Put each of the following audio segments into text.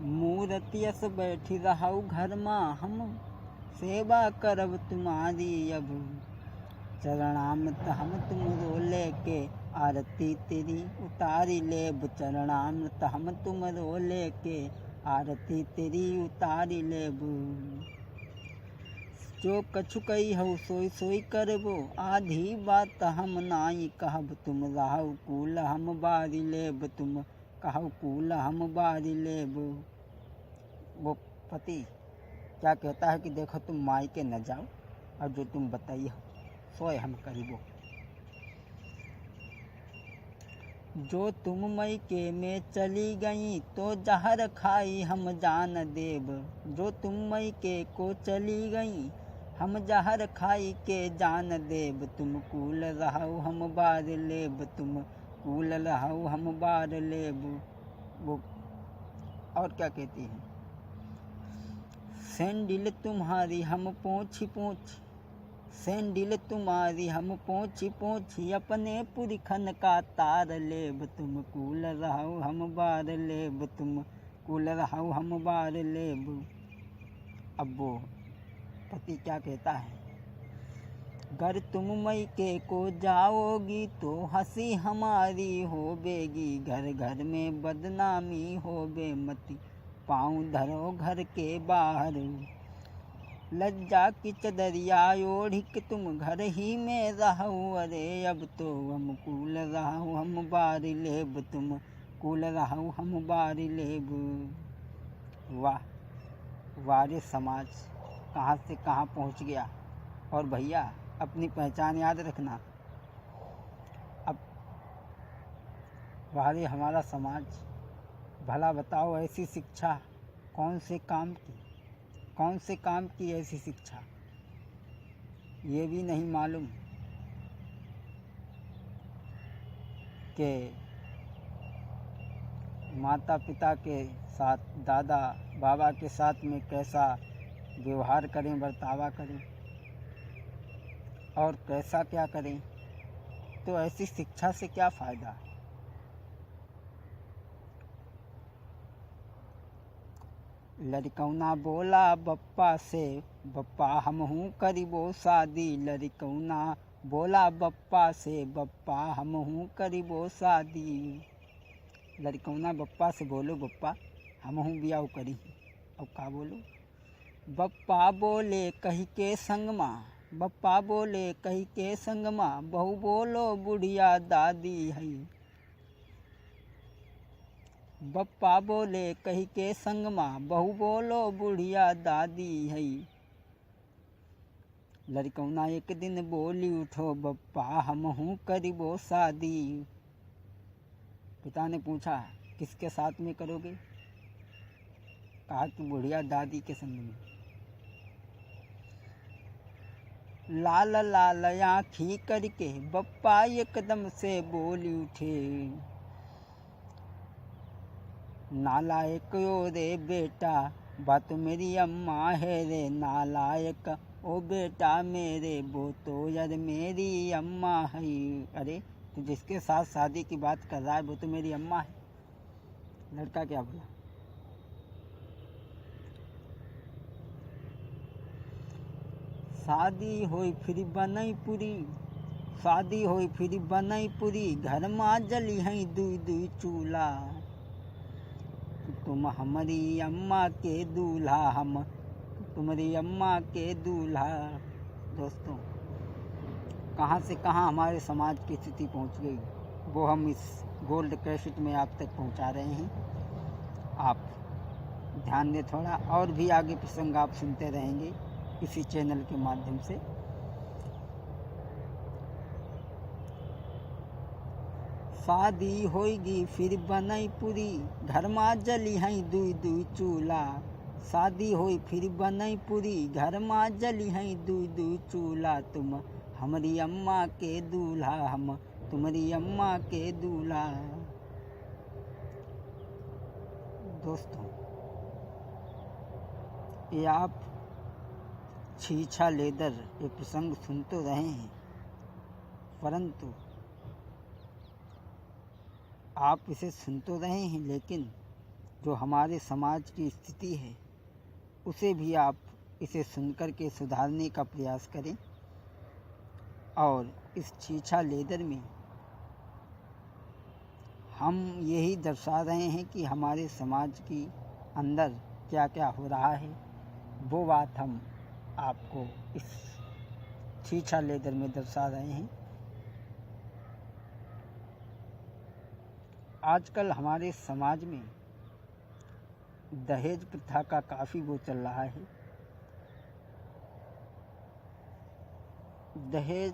मूर्तियस बैठी रहु घर माँ, हम सेवा करब तुम्हारी अब। चरणामृत हम तुमरो लेके, आरती तेरी उतारी लेब। चरणामृत हम तुमरो लेके, आरती तेरी उतारी लेब। जो कछु कही हऊ सोई सोई करबो, आधी बात हम नाई कहब। तुम रहु कूल हम बारी लेब, तुम कहु कूल हम बारी लेब। वो पति क्या कहता है कि देखो तुम मायके न जाओ, और जो तुम बताइए सोए हम करीबो। जो तुम मायके में चली गई, तो जहर खाई हम जान देब। जो तुम मायके को चली गई, हम जहर खाई के जान देब। तुम कूल रहु हम बार लेब, तुम कूल रहु हम बार लेब। वो और क्या कहती है? सैंडिल तुम्हारी हम पोंछी पोंछी, सैंडिल तुम्हारी हम पोंछी पोंछी, अपने पुरखन का तार लेब। तुम कूल रहु हम बार लेब, तुम कूल रहु हम बार लेब। अब वो पति क्या कहता है? गर तुम मायके को जाओगी, तो हंसी हमारी होवेगी। घर घर में बदनामी होवे मती, पाँव धरो घर के बाहर। लज्जा की चदरिया ओढ़ के तुम घर ही में रहू। अरे अब तो हम कूल रहू हम बार लेब, तुम कूल रहू हम बार लेब। वाह वारे समाज कहाँ से कहाँ पहुँच गया। और भैया अपनी पहचान याद रखना। अब वारे हमारा समाज, भला बताओ ऐसी शिक्षा कौन से काम की, कौन से काम की ऐसी शिक्षा, ये भी नहीं मालूम कि माता पिता के साथ, दादा बाबा के साथ में कैसा व्यवहार करें, बर्तावा करें और कैसा क्या करें। तो ऐसी शिक्षा से क्या फ़ायदा। लड़कौना बोला बप्पा से, बप्पा हमहू करीबो शादी। लड़कौना बोला बप्पा से, बप्पा हमहू करीबो शादी। लड़कौना बप्पा से बोलो बप्पा हमहू बियाह करी। अब का बोलो? बप्पा बोले कही के संगमा, बप्पा बोले कही के संगमा, बहू बोलो बुढ़िया दादी है। बप्पा बोले कही के संगमा, बहू बोलो बुढ़िया दादी है। लड़कौना एक दिन बोली उठो, बप्पा हमहू करीबो शादी। पिता ने पूछा किसके साथ में करोगे? कहा कि बुढ़िया दादी के संग में। लाल लाल आँखी करके बप्पा एकदम से बोली उठे, नालायक ओ रे बेटा, बात मेरी अम्मा है रे। नालायक ओ बेटा मेरे, वो तो यार मेरी अम्मा है। अरे तो जिसके साथ शादी की बात कर रहा है वो तो मेरी अम्मा है। लड़का क्या बोला? शादी होई फिर बनई पूरी, शादी होई फिर बनई पूरी, घर माँ जली है दुई दुई चूल्हा। तुम हमारी अम्मा के दूल्हा, हम तुम्हारी अम्मा के दूल्हा। दोस्तों कहाँ से कहाँ हमारे समाज की स्थिति पहुँच गई, वो हम इस गोल्ड कैसेट में आप तक पहुँचा रहे हैं। आप ध्यान दें थोड़ा, और भी आगे प्रसंग आप सुनते रहेंगे इसी चैनल के माध्यम से। शादी होगी फिर बनई पूरी, घर माँ जली है दुई दुई चूल्हा। शादी होई फिर बनई पूरी, घर माँ जली है दुई दुई चूल्हा। तुम हमारी अम्मा के दूल्हा, हम तुम्हारी अम्मा के दूल्हा। दोस्तों ये आप छीछा लेदर ये प्रसंग सुन तो रहे हैं, परंतु आप इसे सुन तो रहे हैं, लेकिन जो हमारे समाज की स्थिति है उसे भी आप इसे सुनकर के सुधारने का प्रयास करें। और इस छीछा लेदर में हम यही दर्शा रहे हैं कि हमारे समाज की अंदर क्या क्या हो रहा है, वो बात हम आपको इस छीछा लेदर में दर्शा रहे हैं। आजकल हमारे समाज में दहेज प्रथा का काफ़ी वो चल रहा है। दहेज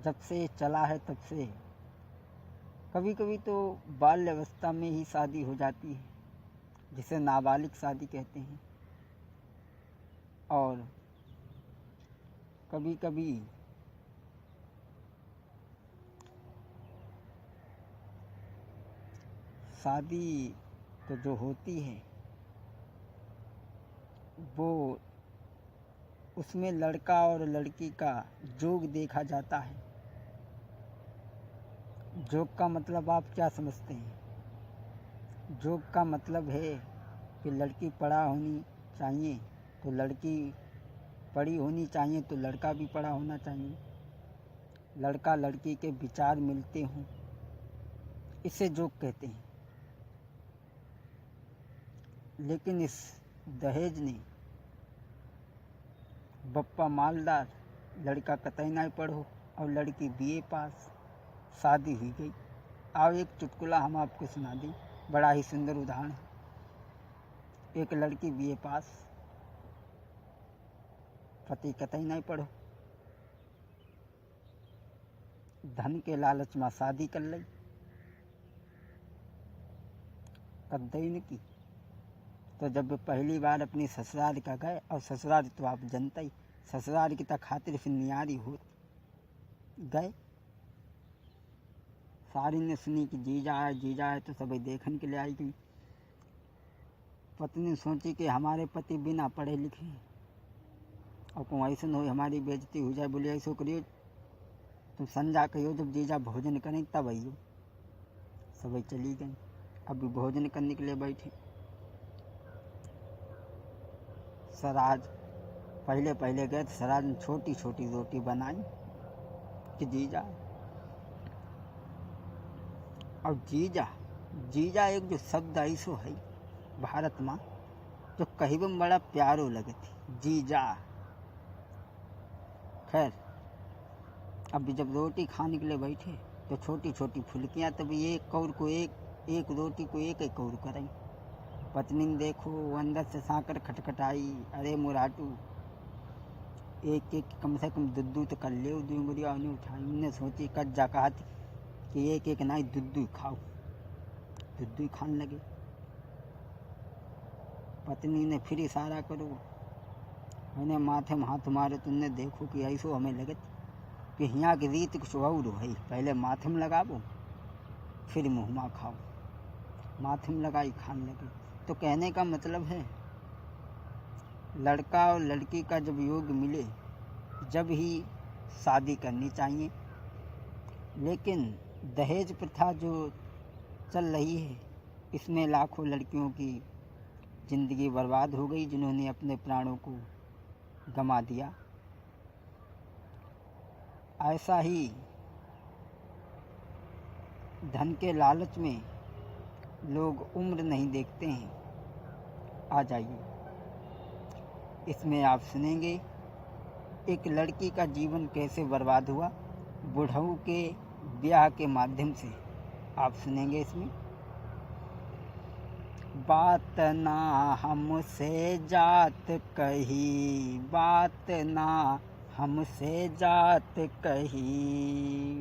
जब से चला है तब से कभी कभी तो बाल्य अवस्था में ही शादी हो जाती है, जिसे नाबालिग शादी कहते हैं। और कभी कभी शादी तो जो होती है वो उसमें लड़का और लड़की का जोग देखा जाता है। जोग का मतलब आप क्या समझते हैं? जोग का मतलब है कि लड़की पढ़ा होनी चाहिए तो लड़की पढ़ी होनी चाहिए, तो लड़का भी पढ़ा होना चाहिए, लड़का लड़की के विचार मिलते हों, इसे जोग कहते हैं। लेकिन इस दहेज ने बप्पा मालदार, लड़का कतई ना पढ़ो और लड़की बीए पास, शादी हुई गई। आओ एक चुटकुला हम आपको सुना दें, बड़ा ही सुंदर उदाहरण है। एक लड़की बीए पास, पति कतई ना पढ़ो, धन के लालच में शादी कर ली, कद्दई न की। तो जब पहली बार अपनी ससुराल का गए, और ससुराल तो आप जनता ही, ससुराल की तक खातिर फिर नियारी हो गए। सारी ने सुनी कि जीजा है तो सभी देखने के लिए आई गई। पत्नी सोची कि हमारे पति बिना पढ़े लिखे हैं और को ऐसा हो हमारी बेइज्जती हो जाए, बोले ऐसा करियो तुम संजा कहियो जब जीजा भोजन करें तब आइयो। सभी चली गई। अभी भोजन करने के लिए बैठे, सराज पहले गए तो सराज ने छोटी छोटी रोटी बनाई कि जीजा। और जीजा एक जो शब्द ऐसो है भारत में जो कहीं भी बड़ा प्यारो लगे थी, जीजा। खैर अभी जब रोटी खाने के लिए बैठे तो छोटी छोटी फुल्कियाँ, तभी एक कौर को एक रोटी को एक कौर कराई। पत्नी ने देखो अंदर से साकर खटखटाई, अरे मुराटू एक कम से कम दुद्दू तो कर ले। दूंगरिया ने उठाई, उन्हें सोची कज्जा कहा कि एक ना दुद्दू खाओ, दुद्दू खाने लगे। पत्नी ने फिर इशारा करो, उन्हें माथे में हाथ मारे, तुमने देखो कि ऐसो हमें लगे कि यहाँ की रीत कुछ और है, पहले माथे में लगाबो फिर मुँह में खाओ। माथे में लगाई, खाने लगे। तो कहने का मतलब है लड़का और लड़की का जब योग मिले जब ही शादी करनी चाहिए। लेकिन दहेज प्रथा जो चल रही है इसमें लाखों लड़कियों की ज़िंदगी बर्बाद हो गई, जिन्होंने अपने प्राणों को गंवा दिया। ऐसा ही धन के लालच में लोग उम्र नहीं देखते हैं। आ जाइए, इसमें आप सुनेंगे एक लड़की का जीवन कैसे बर्बाद हुआ बुढ़ऊ के ब्याह के माध्यम से। आप सुनेंगे इसमें। बात ना हमसे जात कही, बात ना हमसे जात कही,